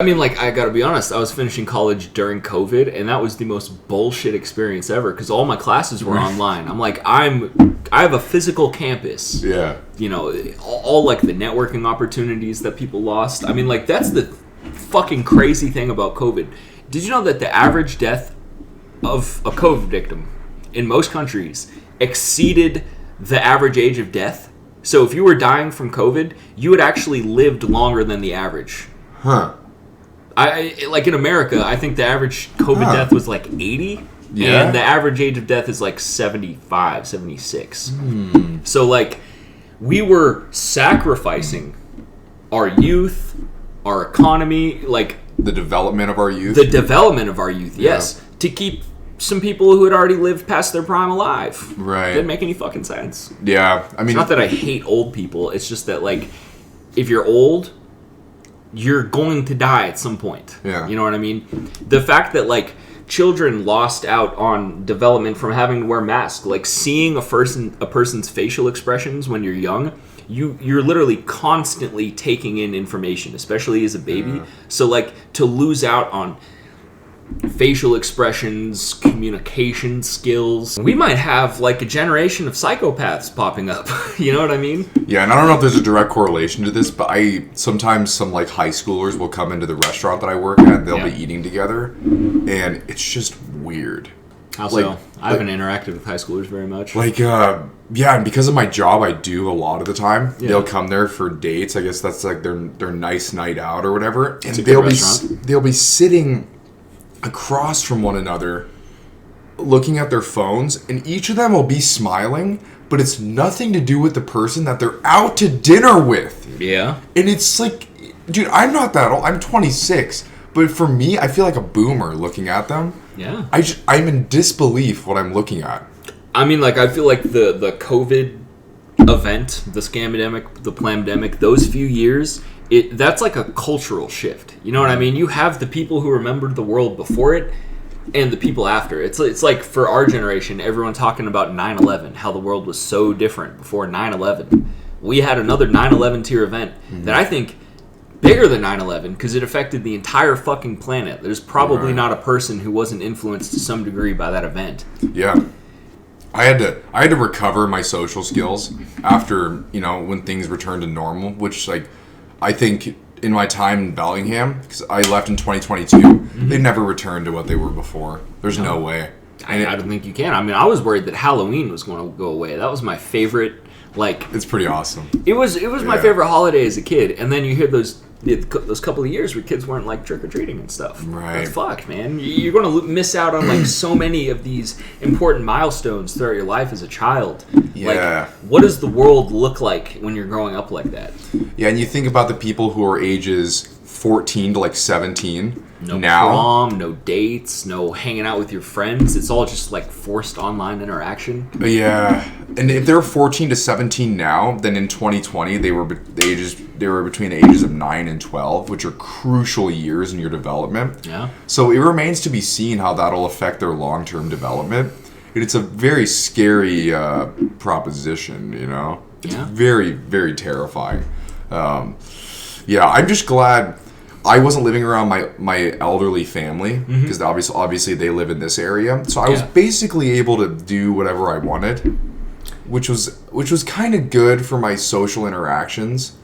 I mean, like, I gotta be honest, I was finishing college during COVID, and that was the most bullshit experience ever, because all my classes were online. I'm like, I have a physical campus. Yeah. You know, all like the networking opportunities that people lost. I mean, like, that's the fucking crazy thing about COVID. Did you know that the average death of a COVID victim in most countries exceeded the average age of death? So if you were dying from COVID, you had actually lived longer than the average. Huh. Like in America, I think the average COVID death was like 80. Yeah. And the average age of death is like 75, 76. So like we were sacrificing our youth, our economy, like the development of our youth. Yes, to keep some people who had already lived past their prime alive. Right. Didn't make any fucking sense. Yeah. I mean, It's not that I hate old people. It's just that, like, if you're old, you're going to die at some point. Yeah. You know what I mean? The fact that, like, children lost out on development from having to wear masks, like seeing a person's facial expressions when you're young, you're literally constantly taking in information, especially as a baby. Yeah. So, like, to lose out on facial expressions, communication skills, we might have like a generation of psychopaths popping up. You know what I mean? Yeah, and I don't know if there's a direct correlation to this, but sometimes some like high schoolers will come into the restaurant that I work at, and they'll be eating together, and it's just weird. How so? I haven't interacted with high schoolers very much. Like, yeah, and because of my job, I do a lot of the time. Yeah. They'll come there for dates. I guess that's like their nice night out or whatever, and they'll be sitting across from one another, looking at their phones, and each of them will be smiling, but it's nothing to do with the person that they're out to dinner with. Yeah. And it's like, dude, I'm not that old. I'm 26. But for me, I feel like a boomer looking at them. Yeah. I'm in disbelief what I'm looking at. I mean, like, I feel like the COVID event, the scamdemic, the plamdemic, those few years, that's like a cultural shift. You know what I mean? You have the people who remembered the world before it and the people after. It's like for our generation, everyone talking about 9/11, how the world was so different before 9/11. We had another 9/11 tier event that I think bigger than 9/11 because it affected the entire fucking planet. There's probably not a person who wasn't influenced to some degree by that event. Yeah. I had to recover my social skills after, you know, when things returned to normal, which, like, I think in my time in Bellingham, because I left in 2022, they never returned to what they were before. There's no way. I don't think you can. I mean, I was worried that Halloween was going to go away. That was my favorite, like... It's pretty awesome. It was my favorite holiday as a kid. And then you hear those couple of years where kids weren't, like, trick-or-treating and stuff. Right. That's fucked, man. You're going to miss out on, like, so many of these important milestones throughout your life as a child. Yeah. Like, what does the world look like when you're growing up like that? Yeah, and you think about the people who are ages 14 to, like, 17 no now. prom, no dates, no hanging out with your friends. It's all just like forced online interaction. Yeah, and if they're 14 to 17 now, then in 2020 they were between the ages of 9 and 12, which are crucial years in your development. Yeah. So it remains to be seen how that'll affect their long-term development. And it's a very scary proposition, you know. It's very, very terrifying. Yeah, I'm just glad I wasn't living around my elderly family because obviously they live in this area. So I was basically able to do whatever I wanted, which was kind of good for my social interactions.